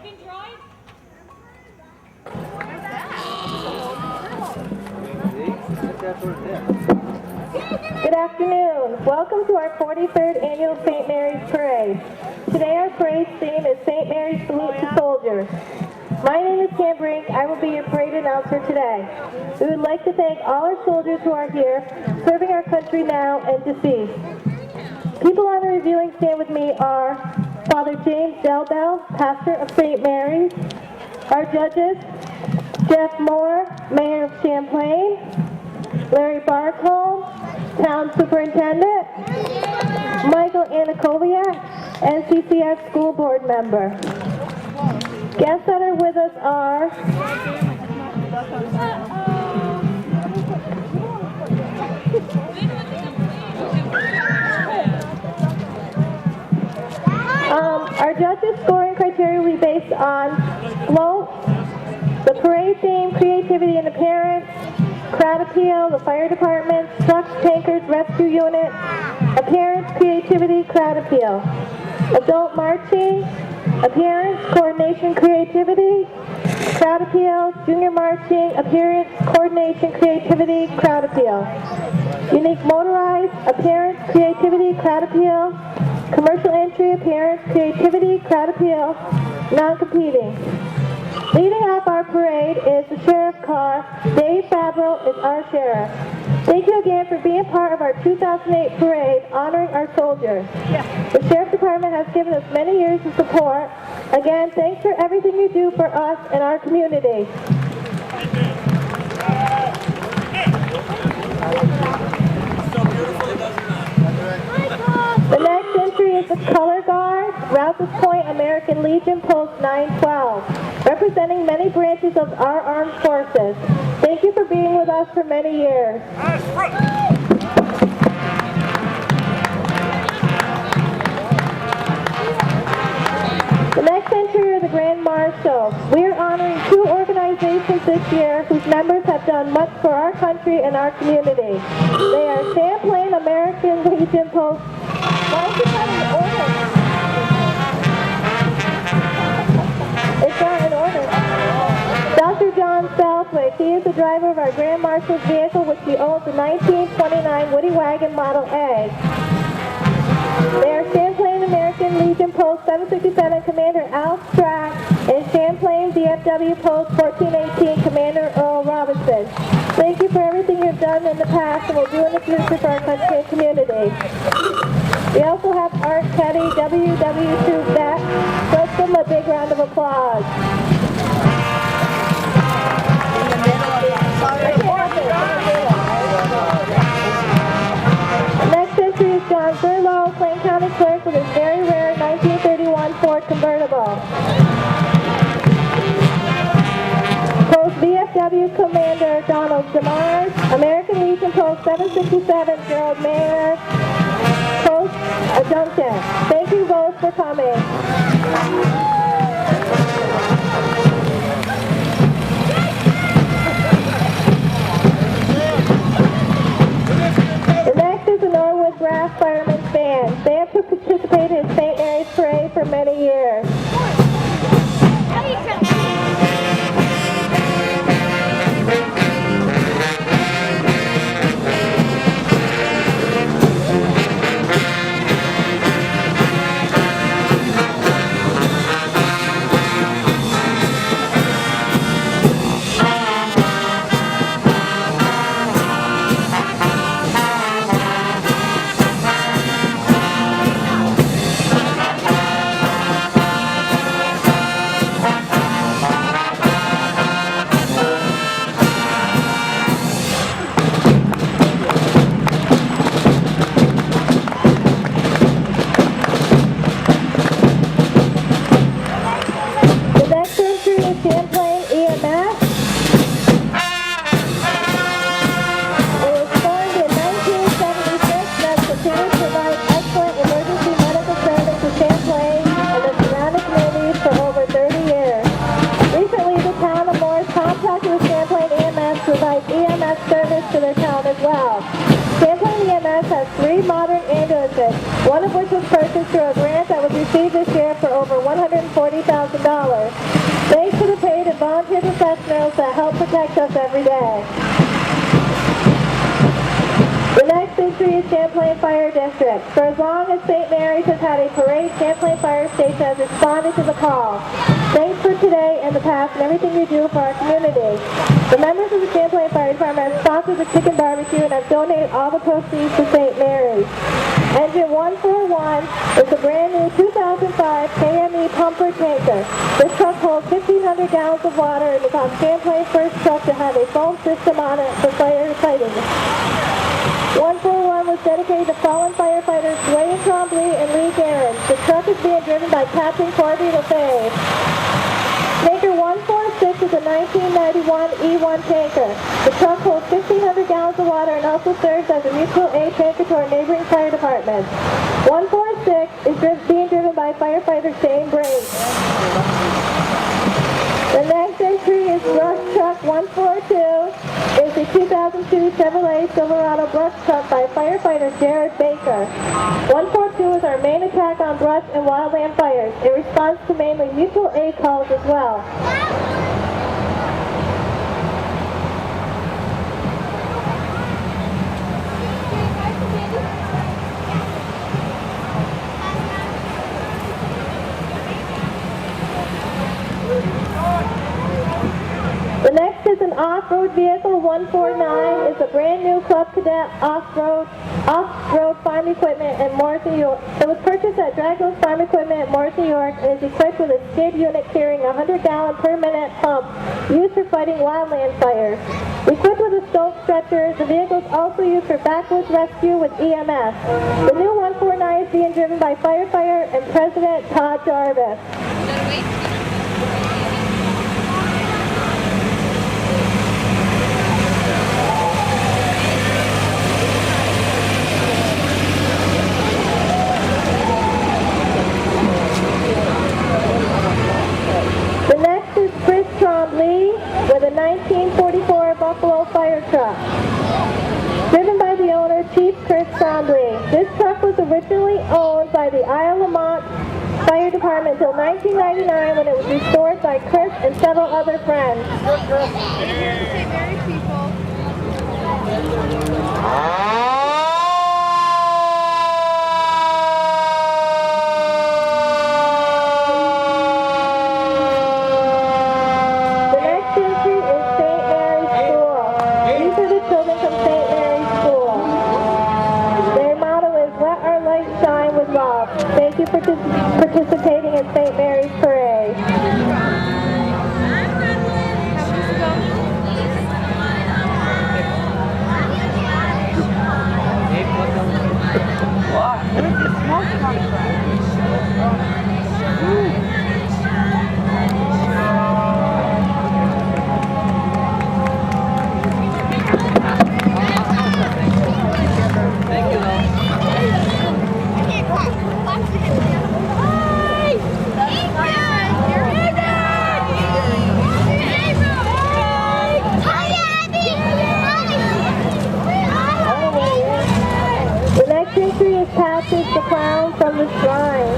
Good afternoon. Welcome to our 43rd Annual St. Mary's Parade. Today our parade theme is St. Mary's Salute to Soldiers. My name is Cam Brink. I will be your parade announcer today. We would like to thank all our soldiers who are here, serving our country now and deceased. People on the reviewing stand with me are Father James Delbell, pastor of St. Mary's, our judges, Jeff Moore, Mayor of Champlain, Larry Barcombe, Town Superintendent, Michael Anakoviak, NCCS School Board Member. Guests that are with us are our judges' scoring criteria will be based on float, the parade theme, creativity and appearance, crowd appeal, the fire department, trucks, tankers, rescue unit, appearance, creativity, crowd appeal. Adult marching, appearance, coordination, creativity, crowd appeal, junior marching, appearance, coordination, creativity, crowd appeal. Unique motorized, appearance, creativity, crowd appeal. Commercial entry, appearance, creativity, crowd appeal, non-competing. Leading off our parade is the sheriff's car. Dave Fabro is our sheriff. Thank you again for being part of our 2008 parade honoring our soldiers. The Sheriff Department has given us many years of support. Again, thanks for everything you do for us and our community. The next entry is the Color Guard, Rouse's Point American Legion Post 912, representing many branches of our armed forces. Thank you for being with us for many years. The next entry are the Grand Marshals. We are honoring two organizations this year whose members have done much for our country and our community. They are Champlain American Legion Post. Why is it not in order? It's not in order. Dr. John Southwick, he is the driver of our Grand Marshal's vehicle, which he owns a 1929 Woody Wagon Model A. They are Champlain American Legion Post 767 Commander Al Strack and Champlain DFW Post 1418 Commander Earl Robinson. Thank you for everything you've done in the past and will do in the future for our country and community. We also have Art Petty, WW2 Vet. Let's give him a big round of applause. Next entry is John Zerlo, Plain County Clerk, with his very rare 1931 Ford convertible. Post VFW Commander Donald Jamars, American Legion Post 767 Gerald Mayer, Post Duncan. Thank you both for coming. The next is the Norwood Brass Firemen's Band. They have participated in St. Mary's Parade for many years. Champlain EMS. It was formed in 1976 and has continued to provide excellent emergency medical service to Champlain and the surrounding communities for over 30 years. Recently, the town of Morris contracted with Champlain EMS to provide EMS service to their town as well. Champlain EMS has 3 modern ambulance District, one of which was purchased through a grant that was received this year for over $140,000. Thanks to the paid and volunteer professionals that help protect us every day. The next entry is Champlain Fire District. For as long as St. Mary's has had a parade, Champlain Fire Station has responded to the call. Thanks for today and the past and everything you do for our community. The members of the Champlain Fire Department have sponsored the chicken barbecue and have donated all the proceeds to St. Mary's. Engine 141 is a brand new 2005 KME pumper tanker. This truck holds 1,500 gallons of water and becomes Champlain's first truck to have a foam system on it for firefighting. 141 was dedicated to fallen firefighters Dwayne Champlain and Lee Guerin. The truck is being driven by Captain Corby LaFave. Tanker 146 is a 1991 E1 tanker. The truck holds 1,500 gallons of water and also serves as a mutual aid tanker to our neighboring fire departments. 146 is being driven by firefighter Shane Briggs. The next entry is brush truck 142. It's a 2002 Chevrolet Silverado brush truck by firefighter Jared Baker. 142 is our main attack on brush and wildland fires. It responds to mainly mutual aid calls as well. The next is an off-road vehicle. 149 is a brand new Club Cadet off-road farm equipment in Morris, New York. It was purchased at Dragos Farm Equipment in Morris, New York, and is equipped with a skid unit carrying a 100-gallon per minute pump used for fighting wildland fires. Equipped with a stoke stretcher, the vehicle is also used for backwoods rescue with EMS. The new 149 is being driven by firefighter and President Todd Jarvis. With a 1944 Buffalo fire truck. Driven by the owner, Chief Chris Trombley. This truck was originally owned by the Isle of Mont Fire Department until 1999 when it was restored by Chris and several other friends. Thank you for participating in St. Mary's Parade. The clown from the shrine.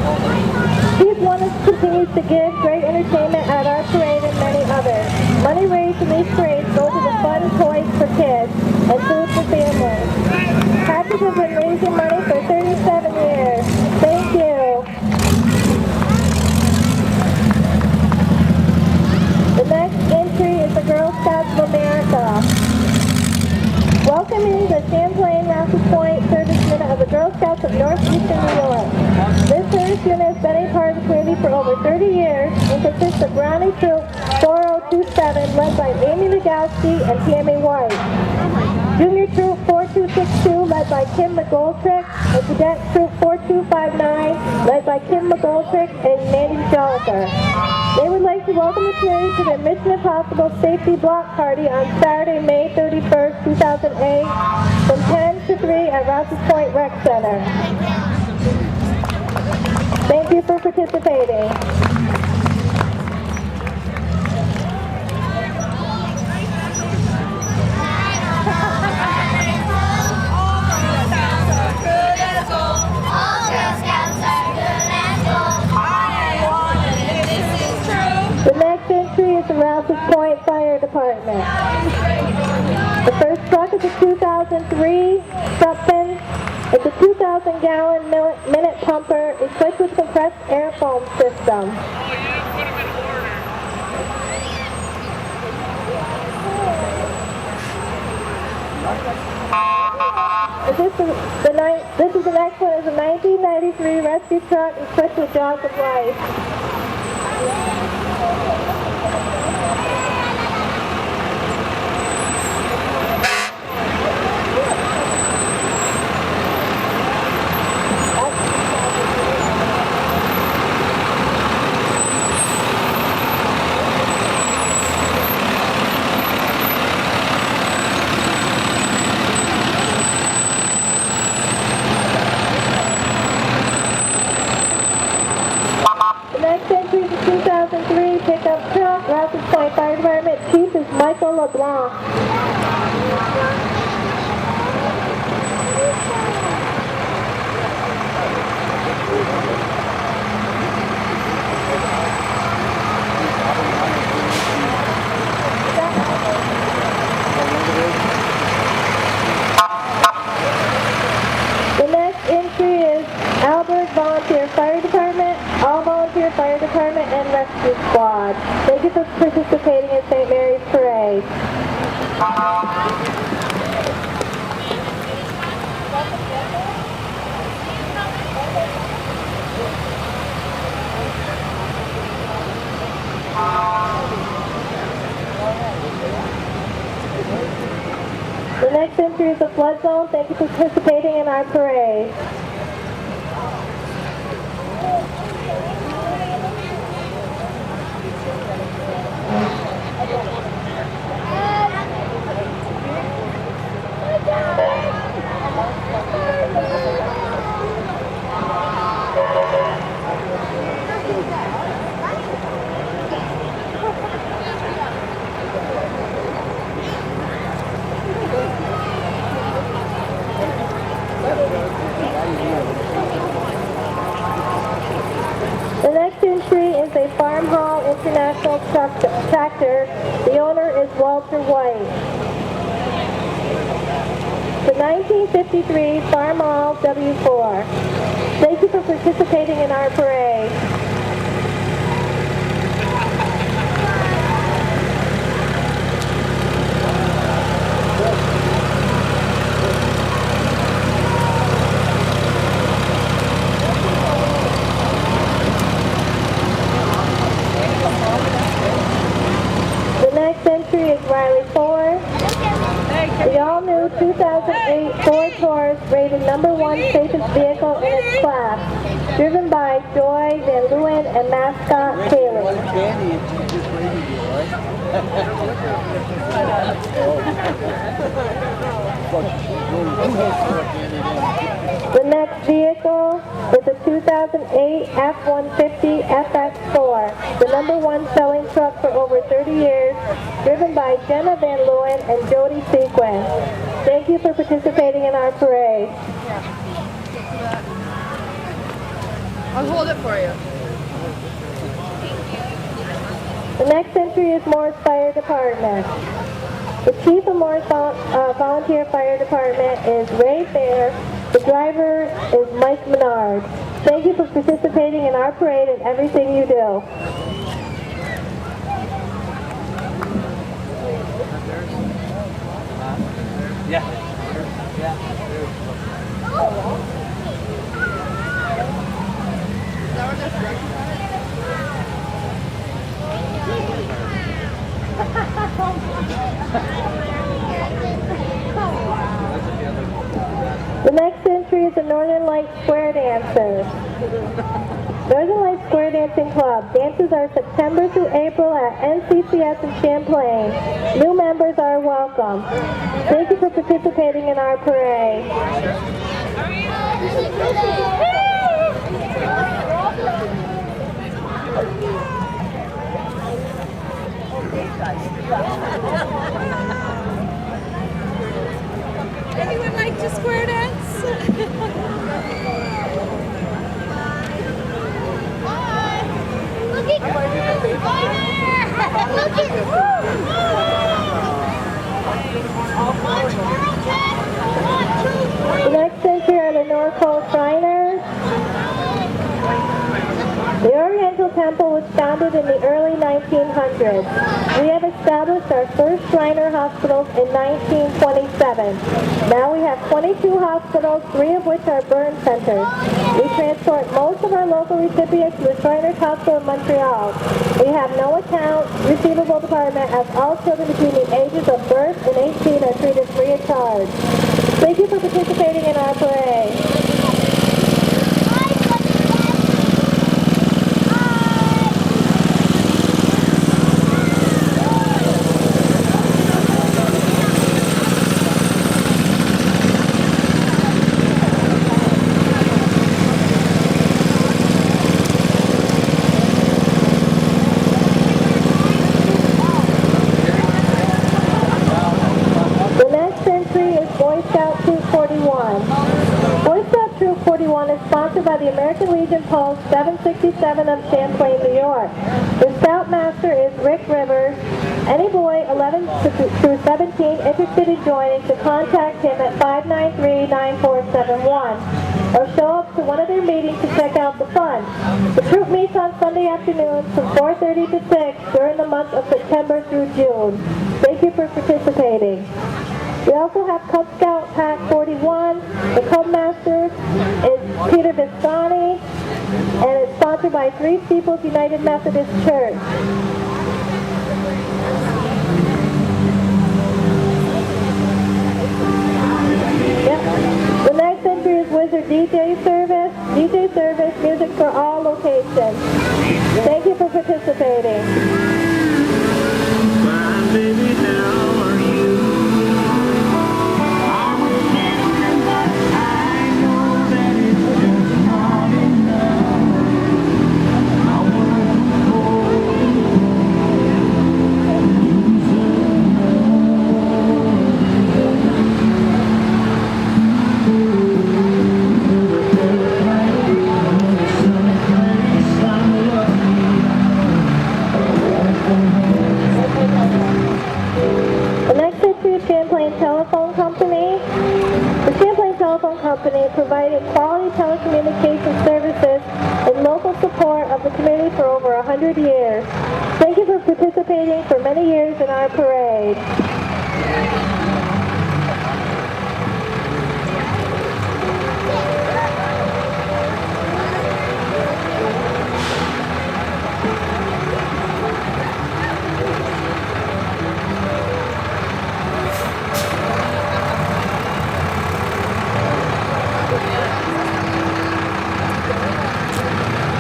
These one continues to give great entertainment at our parade and many others. Money raised in these parades goes to the fun toys for kids and food for families. Patches have been raising money for 37 years. Thank you. The next entry is the Girl Scouts of America. Welcoming the Champlain Rouse's Point servicemen of the Girl Scouts of Northeastern New York. This service unit has been a part of the community for over 30 years and consists of Brownie Troop 4027 led by Amy Nagowski and Tammy White. Junior Troop 4262 led by Kim McGoldrick and Cadet Troop 4259 led by Kim McGoldrick and Mandy Jolliker. They would like to welcome the community to their Mission Impossible Safety Block Party on Saturday, May 31st, 2008 from 10 to 3 at Rouse's Point Rec Center. Thank you for participating. Rouse's Point Fire Department. The first truck is a 2003 Champlain. It's a 2,000-gallon minute pumper equipped with compressed air foam system. This is the next one. Is a 1993 rescue truck equipped with Jaws of Life. Next entry is a 2003 pickup truck, Rouse's Point Fire Department. Chief is Michael LeBlanc. The next entry is Albert Volunteer Fire Department, All Volunteer Fire Department, and Rescue Squad. Thank you for participating in St. Mary's Parade. The next entry is the flood zone. Thank you for participating in our parade. The next entry is a Farm Hall International tractor. The owner is Walter White. The 1953 Farm Hall W4. Thank you for participating in our parade. The next entry is Riley Ford. The all-new 2008 Ford Taurus rated #1 safest vehicle in its class, driven by Joy Van Leeuwen and mascot Kaylee. The next vehicle is a 2008 F-150 FX4, the #1 selling truck for over 30 years, driven by Jenna Van Leeuwen and Jody Sequin. Thank you for participating in our parade. I'll hold it for you. The next entry is Morris Fire Department. The Chief of Morris Volunteer Fire Department is Ray Fair. The driver is Mike Menard. Thank you for participating in our parade and everything you do. Yeah. The next entry is the Northern Lights Square Dancers. Northern Lights Square Dancing Club. Dances are September through April at NCCS in Champlain. New members are welcome. Thank you for participating in our parade. Anyone like to square dance? Hi! Look at Look at Shriners. The Oriental Temple was founded in the early 1900s. We have established our first Shriner hospitals in 1927. Now we have 22 hospitals, 3 of which are burn centers. We transport most of our local recipients to the Shriners Hospital in Montreal. We have no account receivable department as all children between the ages of birth and 18 are treated free of charge. Thank you for participating in our parade. Is sponsored by the American Legion Post 767 of Champlain, New York. The Scoutmaster is Rick Rivers. Any boy 11 through 17 interested in joining should contact him at 593-9471 or show up to one of their meetings to check out the fun. The troop meets on Sunday afternoons from 4:30 to 6 during the month of September through June. Thank you for participating. We also have Cub Scout Pack 41. The Cub Master is Peter Viscani, and it's sponsored by Three Steeples United Methodist Church. Yep. The next entry is Wizard DJ Service. DJ Service, music for all locations. Thank you for participating. My baby, how are you? Champlain Telephone Company. The Champlain Telephone Company provided quality telecommunications services and local support of the community for over 100 years. Thank you for participating for many years in our parade.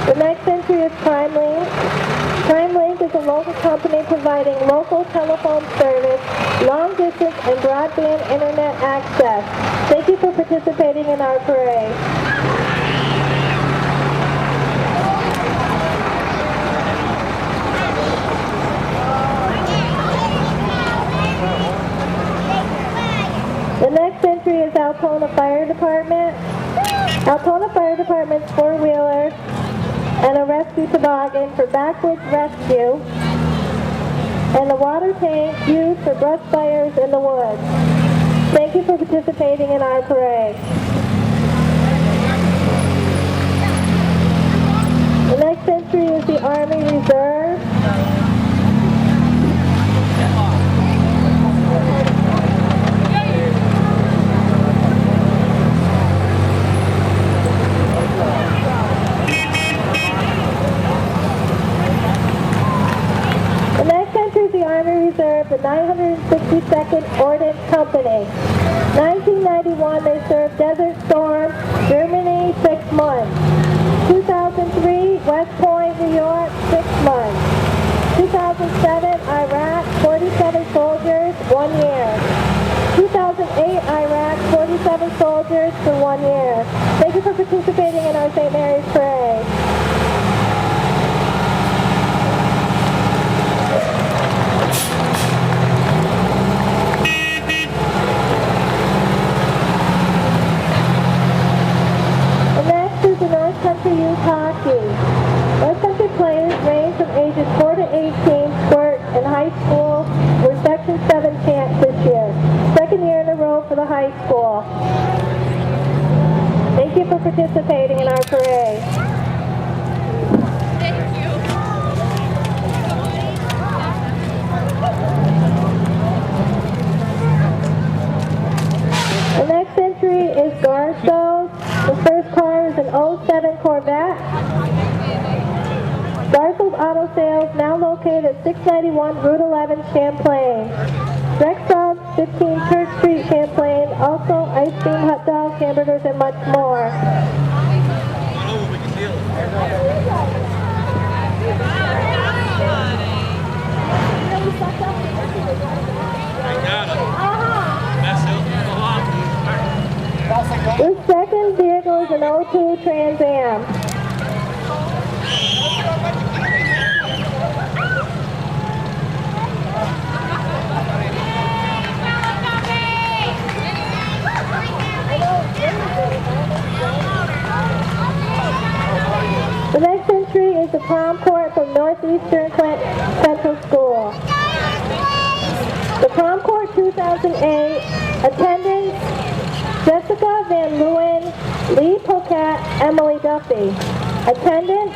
The next entry is Champlain. Champlain is a local company providing local telephone service, long distance, and broadband internet access. Thank you for participating in our parade. The next entry is Altona Fire Department. Altona Fire Department's four-wheeler and a rescue toboggan for backwoods rescue, and a water tank used for brush fires in the woods. Thank you for participating in our parade. The next entry is the Army Reserve. The Army Reserve, the 962nd Ordnance Company. 1991, they served Desert Storm, Germany, 6 months. 2003, West Point, New York, 6 months. 2007, Iraq, 47 soldiers, 1 year. 2008, Iraq, 47 soldiers for 1 year. Thank you for participating in our St. Mary's Parade. Country Youth Hockey. North Country players range from ages 4 to 18, squirt, and high school were Section 7 champs this year. Second year in a row for the high school. Thank you you for participating in our parade. Thank you. The next entry is Garso's. The first car is an '07 Corvette. Garso's Auto Sales, now located at 691 Route 11, Champlain. Rexall, 15 Church Street, Champlain. Also, ice cream, hot dogs, hamburgers, and much more. This second vehicle is an '02 Trans Am. The next entry is the prom court from Northeastern Central School. The prom court 2008, attendance Jessica Van Leeuwen, Lee Pocat, Emily Duffy. Attendance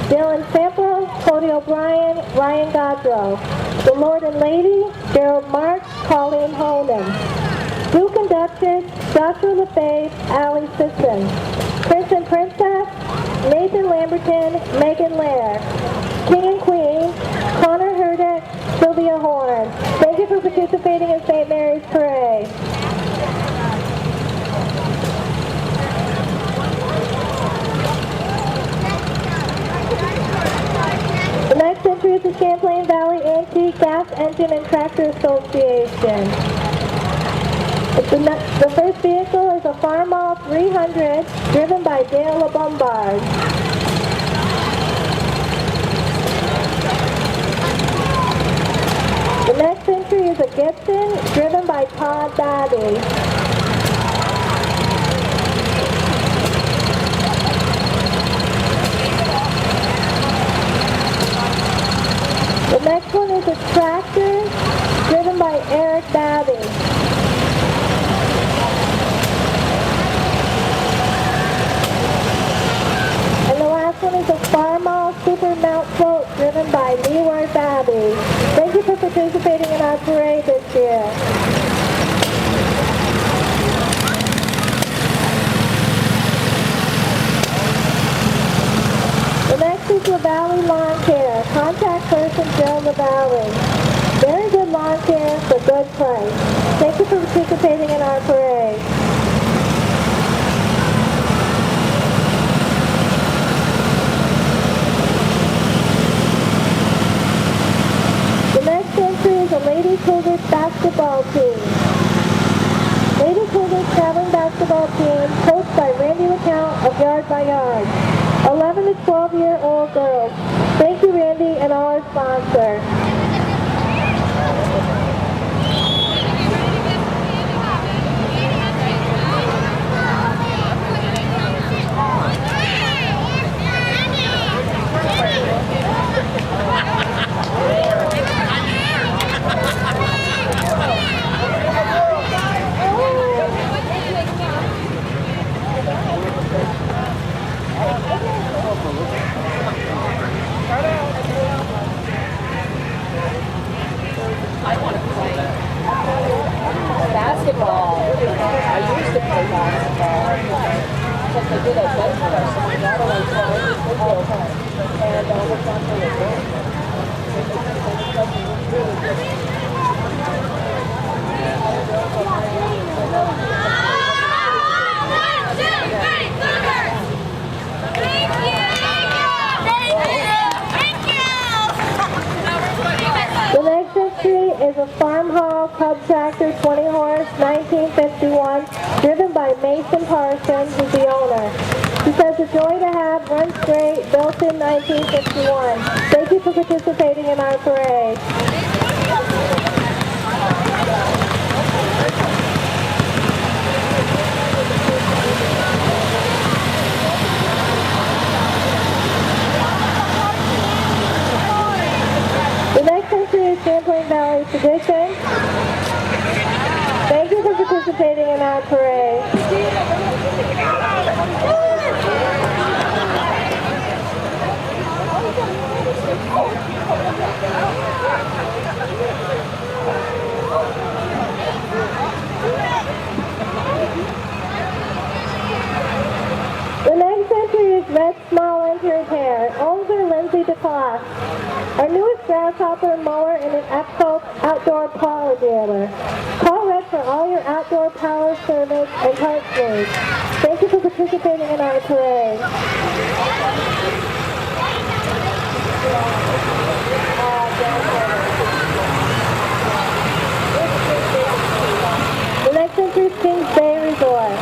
Dylan Sampler, Cody O'Brien, Ryan Godrow. The Lord and Lady, Gerald Marks, Colleen Holden. Duke and Duchess, Joshua LaFave, Allie Sisson. Prince and Princess, Nathan Lamberton, Megan Lair. King and Queen, Connor Herdick, Sylvia Horn. Thank you for participating in St. Mary's Parade. The next entry is the Champlain Valley Antique Gas Engine and Tractor Association. The first vehicle is a Farmall 300 driven by Dale LeBombard. The next entry is a Gibson driven by Todd Babby. The next one is a tractor driven by Eric Babby. And the last one is a Farmall Super Mount Float driven by Leroy Babby. Thank you for participating in our parade this year. The next is LaValley Lawn Care. Contact person Joe LaValley. Very good lawn care for good price. Thank you for participating in our parade. The next entry is a Lady Cougars basketball team. Lady Cougars traveling basketball team coached by Randy LeCount of Yard by Yard. 11 to 12-year-old girls. Thank you, Randy, and all our sponsors. Basketball. I used to play basketball. But they did a bench for us. So we got away from and we're trying to The next entry is a Farmhall Cub Tractor 20 horse 1951 driven by Mason Parsons, who's the owner. He says the joy to have, runs straight, built in 1951. Thank you for participating in our parade. The next entry is Champlain Valley Tradition. Thank you for participating in our parade. Century's Red Small Engine Repair. Owners are Lindsay DeCoste. Our newest grasshopper mower and an Echo outdoor power dealer. Call Red for all your outdoor power service and parts needs. Thank you for participating in our parade. The next entry is Kings Bay Resort.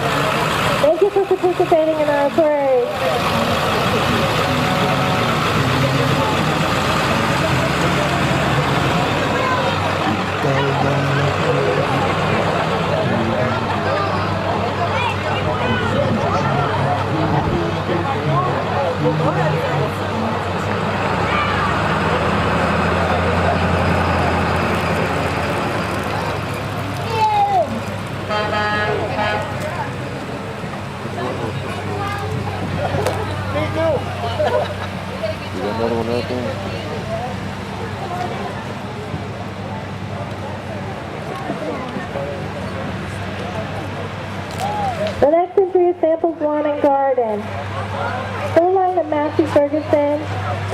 Thank you for participating in our parade. Another one right there. The next entry is Samples Lawn and Garden. Full line of Matthew Ferguson,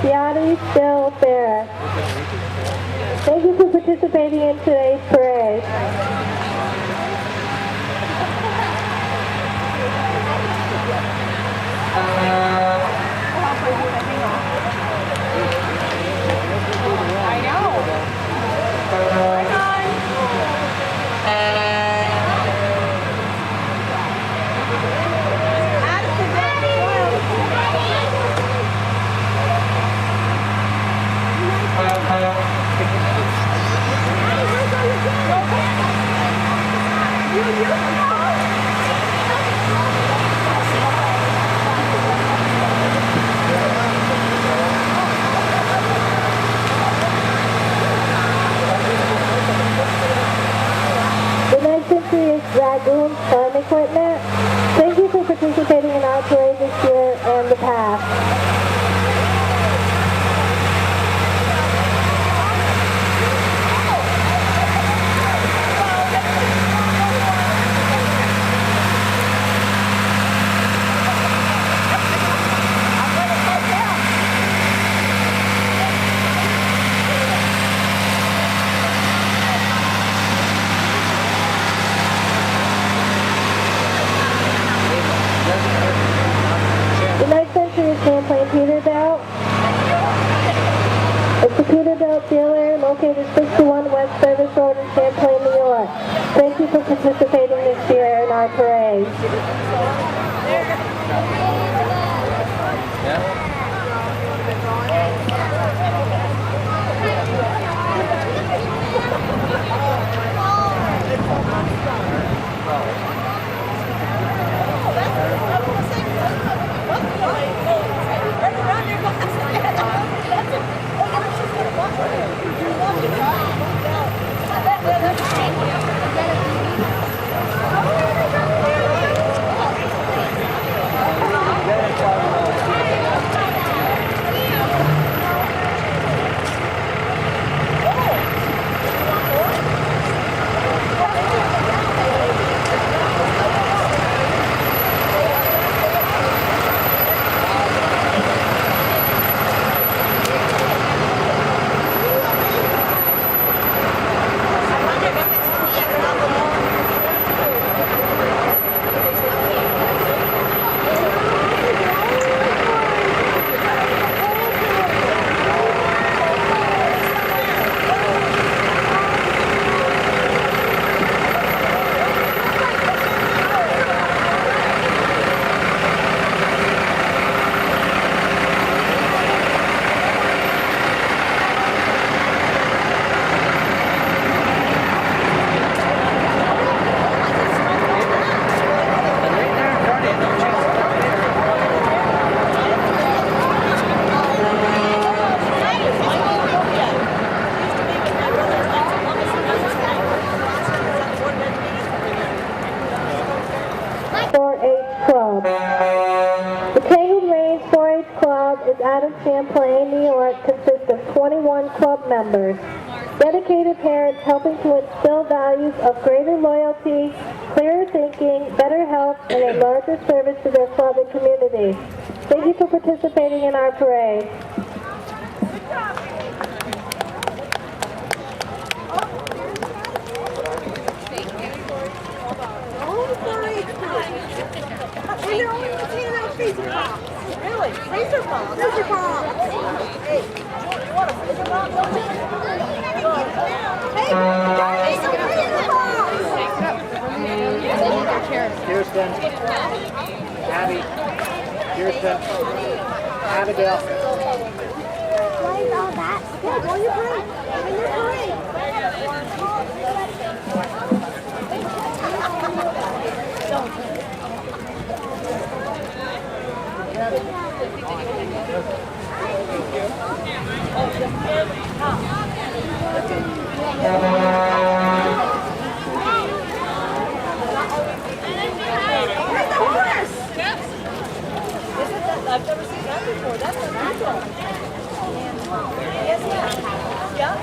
Beati, Bill, Farah. Thank you for participating in today's parade. The next entry is Dragoon Farm Equipment. Thank you for participating in our parade this year and the past. The next entry is Champlain Peterbilt. It's a Peterbilt dealer located 61 West Service Road in Champlain, New York. Thank you for participating this year in our parade. Out of Champlain, New York consists of 21 club members, dedicated parents helping to instill values of greater loyalty, clearer thinking, better health, and a larger service to their club and community. Thank you for participating in our parade. And they're only handing out freezer pops. Really? Freezer pops? Freezer pops. Hey, you want a freezer pop? Hey, guys, some freezer pops! Kirsten. Abby. Kirsten. Abigail. Why is all that? Yeah, go on your parade. In your parade. Where's the horse? I've never seen that before. That's unusual. Yes, yeah.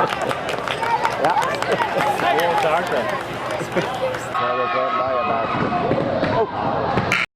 Yeah. Dark.